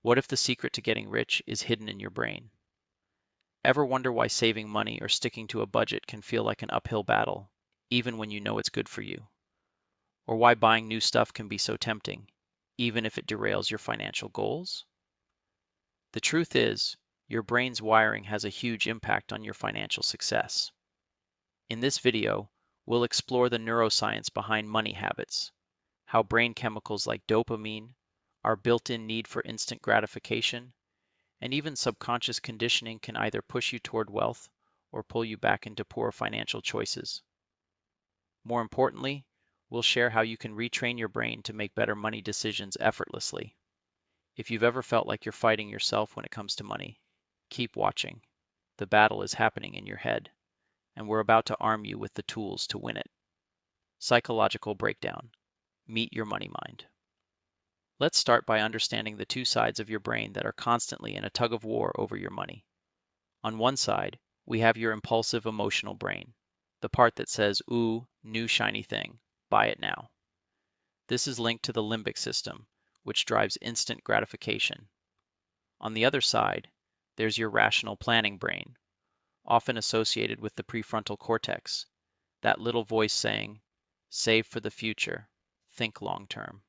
What if the secret to getting rich is hidden in your brain? Ever wonder why saving money or sticking to a budget can feel like an uphill battle, even when you know it's good for you? Or why buying new stuff can be so tempting, even if it derails your financial goals? The truth is, your brain's wiring has a huge impact on your financial success. In this video, we'll explore the neuroscience behind money habits, how brain chemicals like dopamine, our built-in need for instant gratification, and even subconscious conditioning can either push you toward wealth or pull you back into poor financial choices. More importantly, we'll share how you can retrain your brain to make better money decisions effortlessly. If you've ever felt like you're fighting yourself when it comes to money, keep watching. The battle is happening in your head, and we're about to arm you with the tools to win it. Psychological breakdown. Meet your money mind. Let's start by understanding the two sides of your brain that are constantly in a tug of war over your money. On one side, we have your impulsive emotional brain, the part that says, "Ooh, new shiny thing, buy it now." This is linked to the limbic system, which drives instant gratification. On the other side, there's your rational planning brain, often associated with the prefrontal cortex, that little voice saying, "Save for the future, think long term."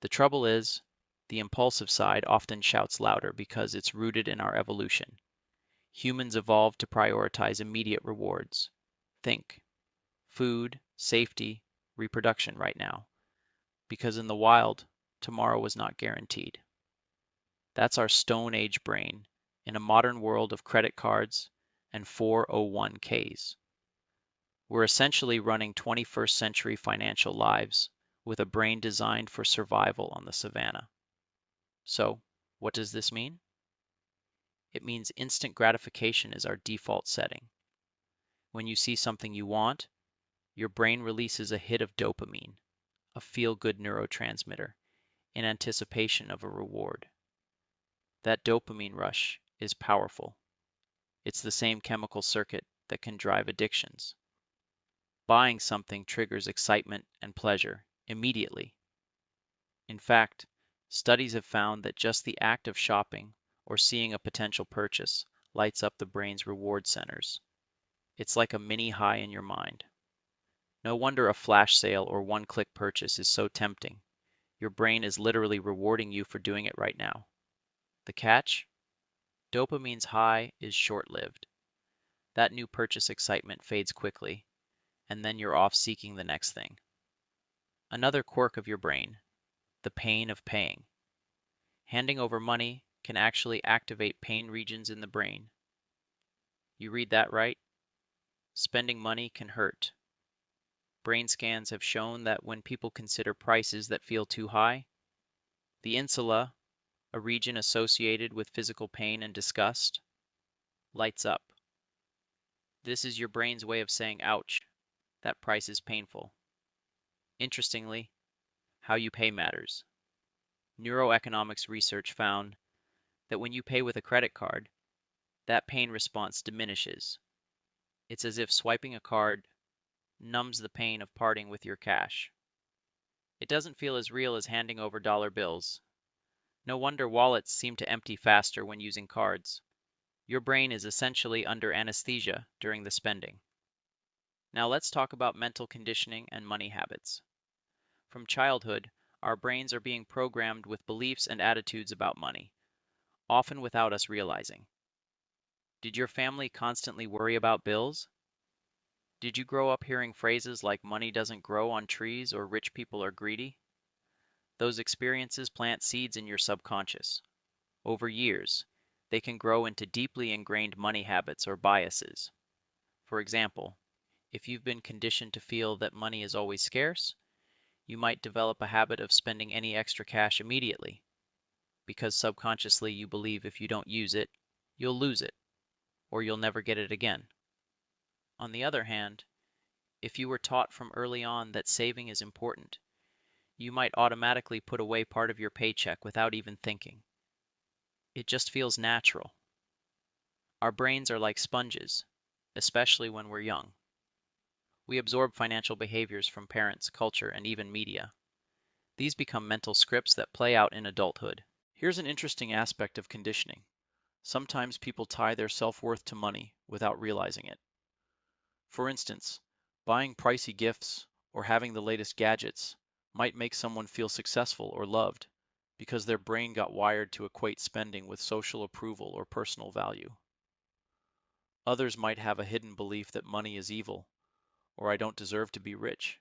The trouble is, the impulsive side often shouts louder because it's rooted in our evolution. Humans evolved to prioritize immediate rewards. Think food, safety, reproduction right now, because in the wild, tomorrow was not guaranteed. That's our Stone Age brain in a modern world of credit cards and 401ks. We're essentially running 21st century financial lives with a brain designed for survival on the savannah. So, what does this mean? It means instant gratification is our default setting. When you see something you want, your brain releases a hit of dopamine, a feel-good neurotransmitter, in anticipation of a reward. That dopamine rush is powerful. It's the same chemical circuit that can drive addictions. Buying something triggers excitement and pleasure immediately. In fact, studies have found that just the act of shopping or seeing a potential purchase lights up the brain's reward centers. It's like a mini high in your mind. No wonder a flash sale or one-click purchase is so tempting. Your brain is literally rewarding you for doing it right now. The catch? Dopamine's high is short-lived. That new purchase excitement fades quickly, and then you're off seeking the next thing. Another quirk of your brain, the pain of paying. Handing over money can actually activate pain regions in the brain. You read that right? Spending money can hurt. Brain scans have shown that when people consider prices that feel too high, the insula, a region associated with physical pain and disgust, lights up. This is your brain's way of saying, ouch, that price is painful. Interestingly, how you pay matters. Neuroeconomics research found that when you pay with a credit card, that pain response diminishes. It's as if swiping a card numbs the pain of parting with your cash. It doesn't feel as real as handing over dollar bills. No wonder wallets seem to empty faster when using cards. Your brain is essentially under anesthesia during the spending. Now let's talk about mental conditioning and money habits. From childhood, our brains are being programmed with beliefs and attitudes about money, often without us realizing. Did your family constantly worry about bills? Did you grow up hearing phrases like money doesn't grow on trees or rich people are greedy? Those experiences plant seeds in your subconscious. Over years, they can grow into deeply ingrained money habits or biases. For example, if you've been conditioned to feel that money is always scarce, you might develop a habit of spending any extra cash immediately, because subconsciously you believe if you don't use it, you'll lose it, or you'll never get it again. On the other hand, if you were taught from early on that saving is important, you might automatically put away part of your paycheck without even thinking. It just feels natural. Our brains are like sponges, especially when we're young. We absorb financial behaviors from parents, culture, and even media. These become mental scripts that play out in adulthood. Here's an interesting aspect of conditioning. Sometimes people tie their self-worth to money without realizing it. For instance, buying pricey gifts or having the latest gadgets might make someone feel successful or loved because their brain got wired to equate spending with social approval or personal value. Others might have a hidden belief that money is evil or I don't deserve to be rich,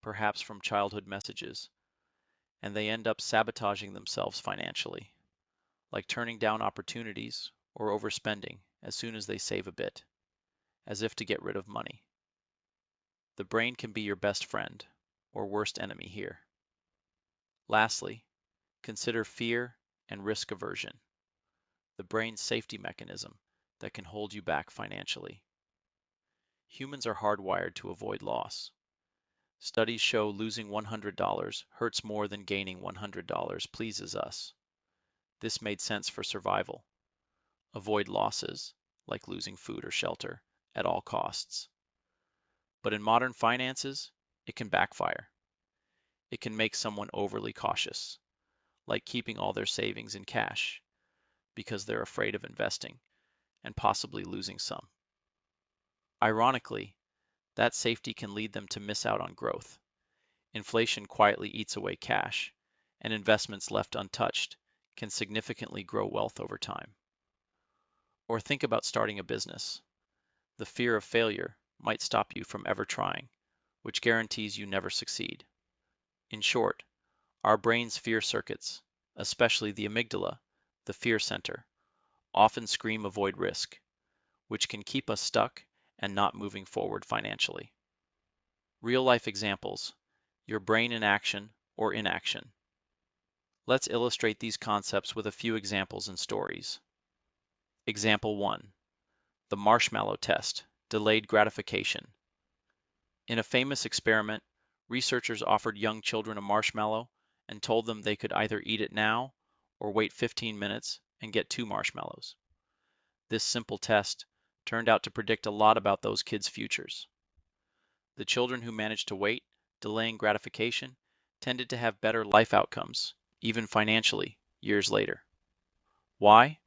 perhaps from childhood messages, and they end up sabotaging themselves financially, like turning down opportunities or overspending as soon as they save a bit, as if to get rid of money. The brain can be your best friend or worst enemy here. Lastly, consider fear and risk aversion, the brain's safety mechanism that can hold you back financially. Humans are hardwired to avoid loss. Studies show losing $100 hurts more than gaining $100 pleases us. This made sense for survival. Avoid losses, like losing food or shelter, at all costs. But in modern finances, it can backfire. It can make someone overly cautious, like keeping all their savings in cash because they're afraid of investing and possibly losing some. Ironically, that safety can lead them to miss out on growth. Inflation quietly eats away cash, and investments left untouched can significantly grow wealth over time. Or think about starting a business. The fear of failure might stop you from ever trying, which guarantees you never succeed. In short, our brain's fear circuits, especially the amygdala, the fear center, often scream avoid risk, which can keep us stuck and not moving forward financially. Real life examples, your brain in action or inaction. Let's illustrate these concepts with a few examples and stories. Example 1. The marshmallow test, delayed gratification. In a famous experiment, researchers offered young children a marshmallow and told them they could either eat it now or wait 15 minutes and get 2 marshmallows. This simple test turned out to predict a lot about those kids' futures. The children who managed to wait, delaying gratification, tended to have better life outcomes, even financially, years later. Why?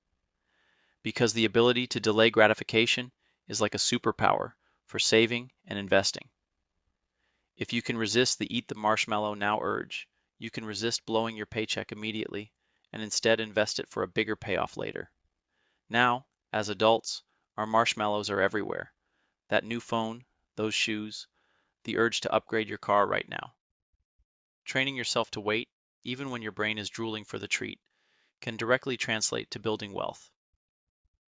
Because the ability to delay gratification is like a superpower for saving and investing. If you can resist the eat the marshmallow now urge, you can resist blowing your paycheck immediately and instead invest it for a bigger payoff later. Now, as adults, our marshmallows are everywhere. That new phone, those shoes, the urge to upgrade your car right now. Training yourself to wait, even when your brain is drooling for the treat, can directly translate to building wealth.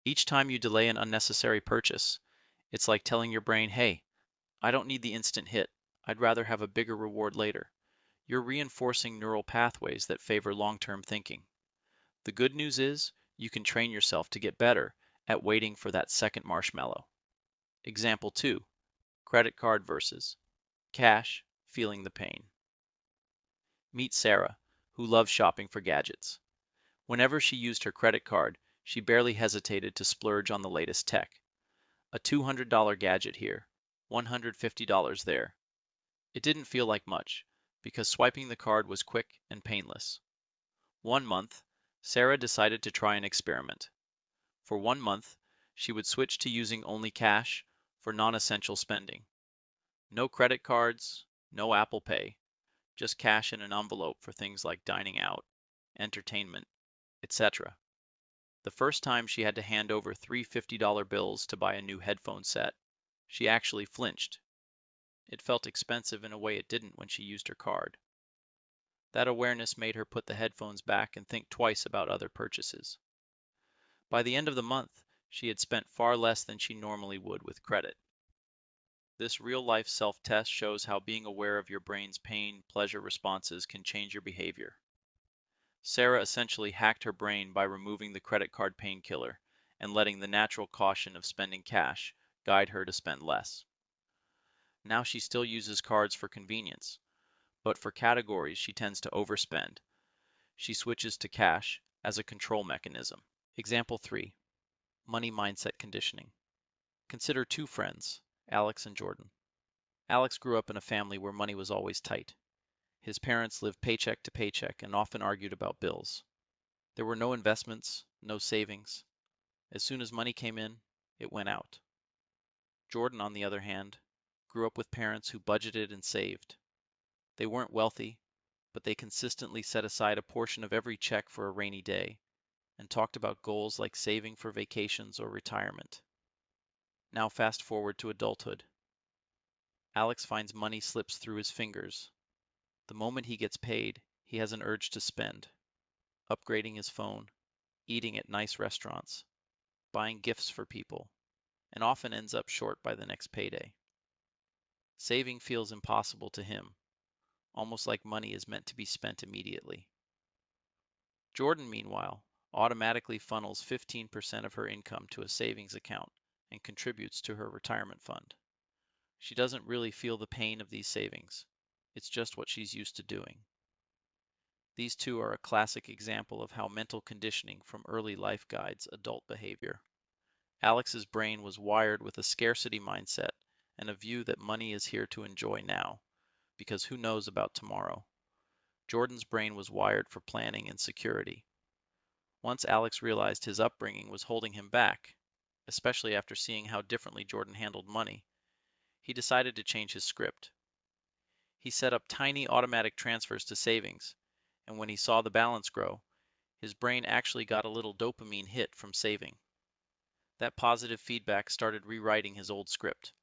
Each time you delay an unnecessary purchase, it's like telling your brain, hey, I don't need the instant hit. I'd rather have a bigger reward later. You're reinforcing neural pathways that favor long-term thinking. The good news is you can train yourself to get better at waiting for that second marshmallow. Example 2. Credit card versus cash, feeling the pain. Meet Sarah, who loves shopping for gadgets. Whenever she used her credit card, she barely hesitated to splurge on the latest tech. A $200 gadget here, $150 there. It didn't feel like much, because swiping the card was quick and painless. One month, Sarah decided to try an experiment. For 1 month, she would switch to using only cash for non-essential spending. No credit cards, no Apple Pay, just cash in an envelope for things like dining out, entertainment, etc. The first time she had to hand over three $50 bills to buy a new headphone set, she actually flinched. It felt expensive in a way it didn't when she used her card. That awareness made her put the headphones back and think twice about other purchases. By the end of the month, she had spent far less than she normally would with credit. This real-life self-test shows how being aware of your brain's pain-pleasure responses can change your behavior. Sarah essentially hacked her brain by removing the credit card painkiller and letting the natural caution of spending cash guide her to spend less. Now she still uses cards for convenience, but for categories she tends to overspend. She switches to cash as a control mechanism. Example 3. Money mindset conditioning. Consider two friends, Alex and Jordan. Alex grew up in a family where money was always tight. His parents lived paycheck to paycheck and often argued about bills. There were no investments, no savings. As soon as money came in, it went out. Jordan, on the other hand, grew up with parents who budgeted and saved. They weren't wealthy, but they consistently set aside a portion of every check for a rainy day and talked about goals like saving for vacations or retirement. Now fast forward to adulthood. Alex finds money slips through his fingers. The moment he gets paid, he has an urge to spend, upgrading his phone, eating at nice restaurants, buying gifts for people, and often ends up short by the next payday. Saving feels impossible to him, almost like money is meant to be spent immediately. Jordan, meanwhile, automatically funnels 15% of her income to a savings account and contributes to her retirement fund. She doesn't really feel the pain of these savings. It's just what she's used to doing. These two are a classic example of how mental conditioning from early life guides adult behavior. Alex's brain was wired with a scarcity mindset and a view that money is here to enjoy now, because who knows about tomorrow. Jordan's brain was wired for planning and security. Once Alex realized his upbringing was holding him back, especially after seeing how differently Jordan handled money, he decided to change his script. He set up tiny automatic transfers to savings, and when he saw the balance grow, his brain actually got a little dopamine hit from saving. That positive feedback started rewriting his old script.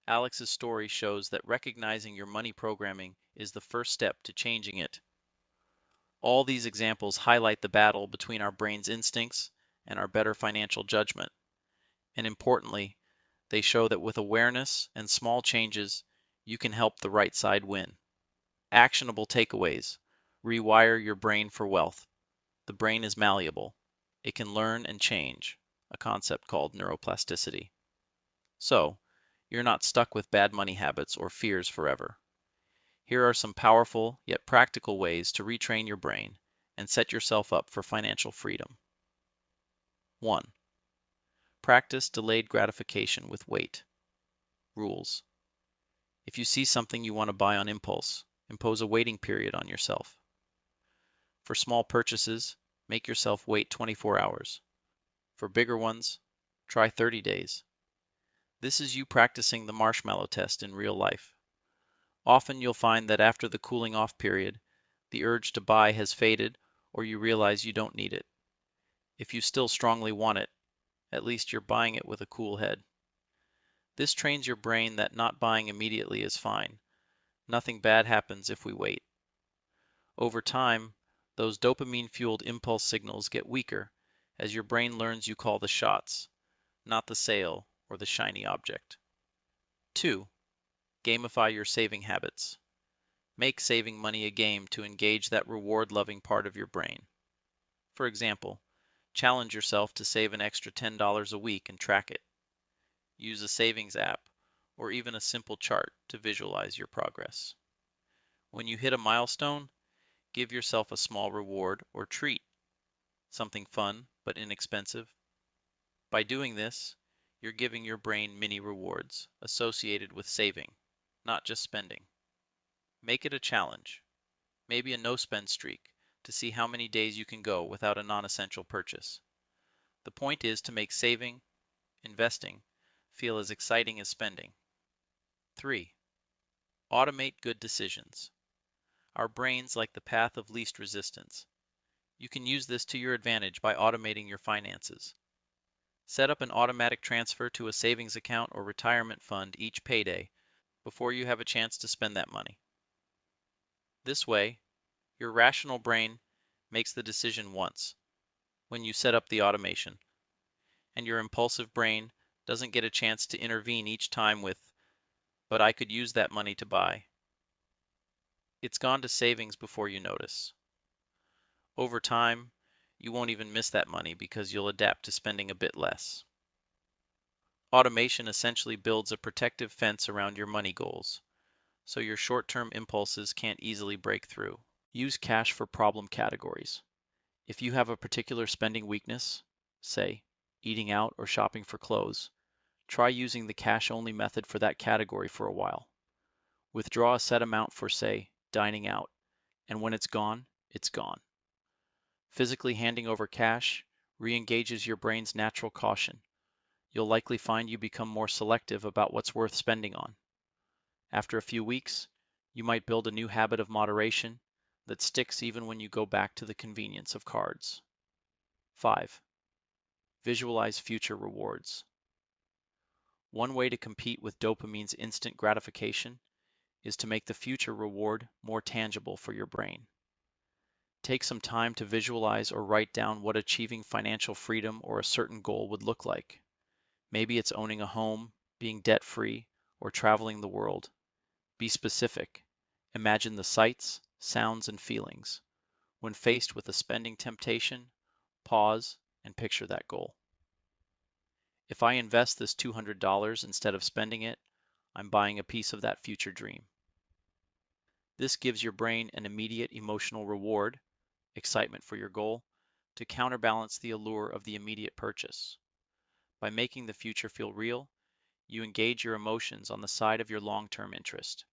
Alex's story shows that recognizing your money programming is the first step to changing it. All these examples highlight the battle between our brain's instincts and our better financial judgment. And importantly, they show that with awareness and small changes, you can help the right side win. Actionable takeaways. Rewire your brain for wealth. The brain is malleable. It can learn and change, a concept called neuroplasticity. So, you're not stuck with bad money habits or fears forever. Here are some powerful yet practical ways to retrain your brain and set yourself up for financial freedom. 1. Practice delayed gratification with weight. Rules. If you see something you want to buy on impulse, impose a waiting period on yourself. For small purchases, make yourself wait 24 hours. For bigger ones, try 30 days. This is you practicing the marshmallow test in real life. Often you'll find that after the cooling off period, the urge to buy has faded or you realize you don't need it. If you still strongly want it, at least you're buying it with a cool head. This trains your brain that not buying immediately is fine. Nothing bad happens if we wait. Over time, those dopamine-fueled impulse signals get weaker as your brain learns you call the shots, not the sale or the shiny object. 2. Gamify your saving habits. Make saving money a game to engage that reward-loving part of your brain. For example, challenge yourself to save an extra $10 a week and track it. Use a savings app or even a simple chart to visualize your progress. When you hit a milestone, give yourself a small reward or treat, something fun but inexpensive. By doing this, you're giving your brain mini rewards associated with saving, not just spending. Make it a challenge, maybe a no-spend streak, to see how many days you can go without a non-essential purchase. The point is to make saving, investing, feel as exciting as spending. 3. Automate good decisions. Our brains like the path of least resistance. You can use this to your advantage by automating your finances. Set up an automatic transfer to a savings account or retirement fund each payday before you have a chance to spend that money. This way, your rational brain makes the decision once when you set up the automation, and your impulsive brain doesn't get a chance to intervene each time with, "But I could use that money to buy." It's gone to savings before you notice. Over time, you won't even miss that money because you'll adapt to spending a bit less. Automation essentially builds a protective fence around your money goals, so your short-term impulses can't easily break through. Use cash for problem categories. If you have a particular spending weakness, say, eating out or shopping for clothes, try using the cash-only method for that category for a while. Withdraw a set amount for, say, dining out, and when it's gone, it's gone. Physically handing over cash re-engages your brain's natural caution. You'll likely find you become more selective about what's worth spending on. After a few weeks, you might build a new habit of moderation that sticks even when you go back to the convenience of cards. 5. Visualize future rewards. One way to compete with dopamine's instant gratification is to make the future reward more tangible for your brain. Take some time to visualize or write down what achieving financial freedom or a certain goal would look like. Maybe it's owning a home, being debt-free, or traveling the world. Be specific. Imagine the sights, sounds, and feelings. When faced with a spending temptation, pause and picture that goal. If I invest this $200 instead of spending it, I'm buying a piece of that future dream. This gives your brain an immediate emotional reward, excitement for your goal, to counterbalance the allure of the immediate purchase. By making the future feel real, you engage your emotions on the side of your long-term interest.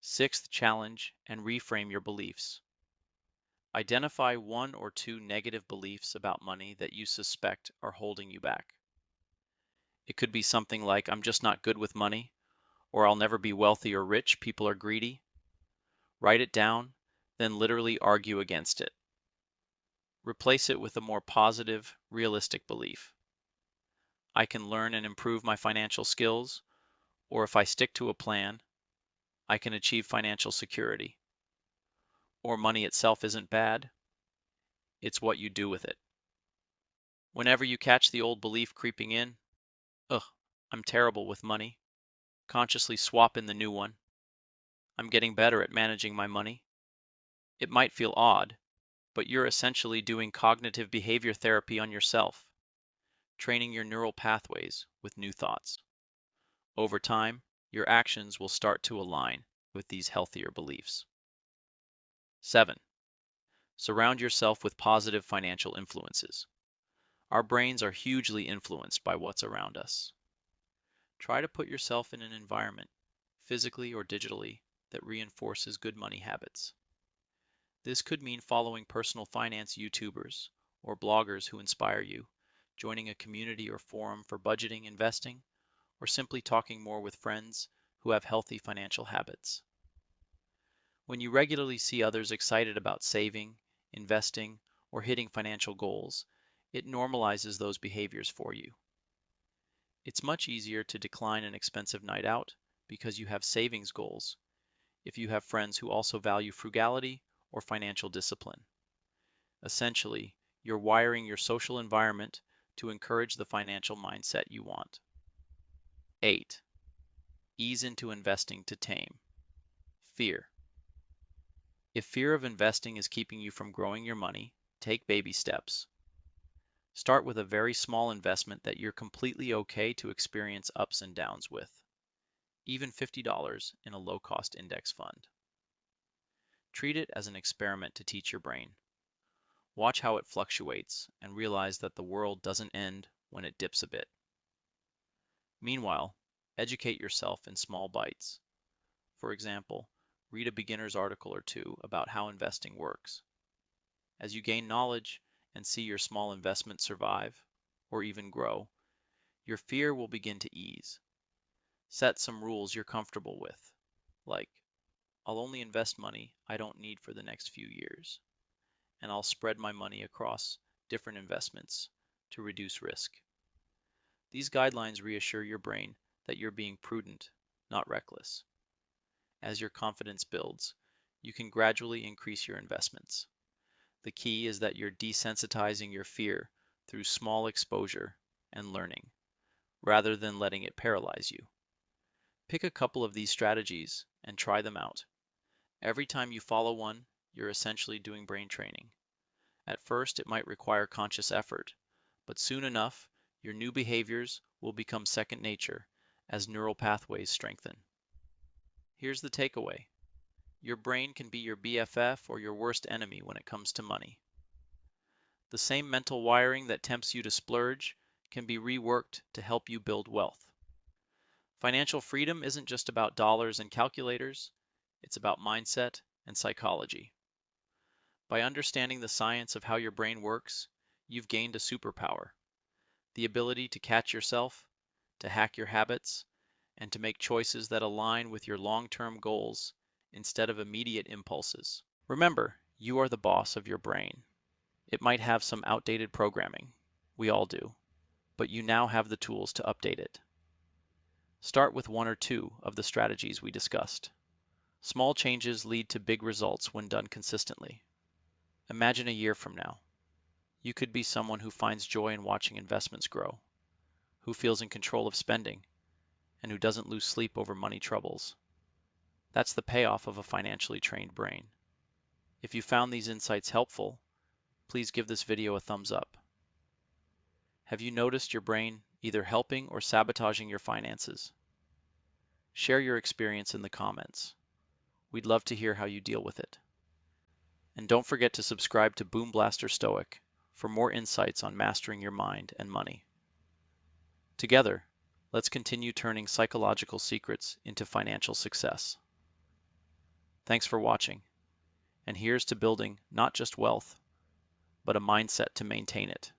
6th challenge and reframe your beliefs. Identify one or two negative beliefs about money that you suspect are holding you back. It could be something like, I'm just not good with money, or I'll never be wealthy or rich, people are greedy. Write it down, then literally argue against it. Replace it with a more positive, realistic belief. I can learn and improve my financial skills, or if I stick to a plan, I can achieve financial security. Or money itself isn't bad, it's what you do with it. Whenever you catch the old belief creeping in, ugh, I'm terrible with money, consciously swap in the new one. I'm getting better at managing my money. It might feel odd, but you're essentially doing cognitive behavior therapy on yourself, training your neural pathways with new thoughts. Over time, your actions will start to align with these healthier beliefs. 7. Surround yourself with positive financial influences. Our brains are hugely influenced by what's around us. Try to put yourself in an environment, physically or digitally, that reinforces good money habits. This could mean following personal finance YouTubers or bloggers who inspire you, joining a community or forum for budgeting, investing, or simply talking more with friends who have healthy financial habits. When you regularly see others excited about saving, investing, or hitting financial goals, it normalizes those behaviors for you. It's much easier to decline an expensive night out because you have savings goals if you have friends who also value frugality or financial discipline. Essentially, you're wiring your social environment to encourage the financial mindset you want. 8. Ease into investing to tame fear. If fear of investing is keeping you from growing your money, take baby steps. Start with a very small investment that you're completely okay to experience ups and downs with, even $50 in a low-cost index fund. Treat it as an experiment to teach your brain. Watch how it fluctuates and realize that the world doesn't end when it dips a bit. Meanwhile, educate yourself in small bites. For example, read a beginner's article or two about how investing works. As you gain knowledge and see your small investments survive, or even grow, your fear will begin to ease. Set some rules you're comfortable with, like, I'll only invest money I don't need for the next few years, and I'll spread my money across different investments to reduce risk. These guidelines reassure your brain that you're being prudent, not reckless. As your confidence builds, you can gradually increase your investments. The key is that you're desensitizing your fear through small exposure and learning, rather than letting it paralyze you. Pick a couple of these strategies and try them out. Every time you follow one, you're essentially doing brain training. At first, it might require conscious effort, but soon enough, your new behaviors will become second nature as neural pathways strengthen. Here's the takeaway. Your brain can be your BFF or your worst enemy when it comes to money. The same mental wiring that tempts you to splurge can be reworked to help you build wealth. Financial freedom isn't just about dollars and calculators, it's about mindset and psychology. By understanding the science of how your brain works, you've gained a superpower, the ability to catch yourself, to hack your habits, and to make choices that align with your long-term goals instead of immediate impulses. Remember, you are the boss of your brain. It might have some outdated programming. We all do. But you now have the tools to update it. Start with one or two of the strategies we discussed. Small changes lead to big results when done consistently. Imagine a year from now. You could be someone who finds joy in watching investments grow, who feels in control of spending, and who doesn't lose sleep over money troubles. That's the payoff of a financially trained brain. If you found these insights helpful, please give this video a thumbs up. Have you noticed your brain either helping or sabotaging your finances? Share your experience in the comments. We'd love to hear how you deal with it. And don't forget to subscribe to Boom Blaster Stoic for more insights on mastering your mind and money. Together, let's continue turning psychological secrets into financial success. Thanks for watching, and here's to building not just wealth, but a mindset to maintain it.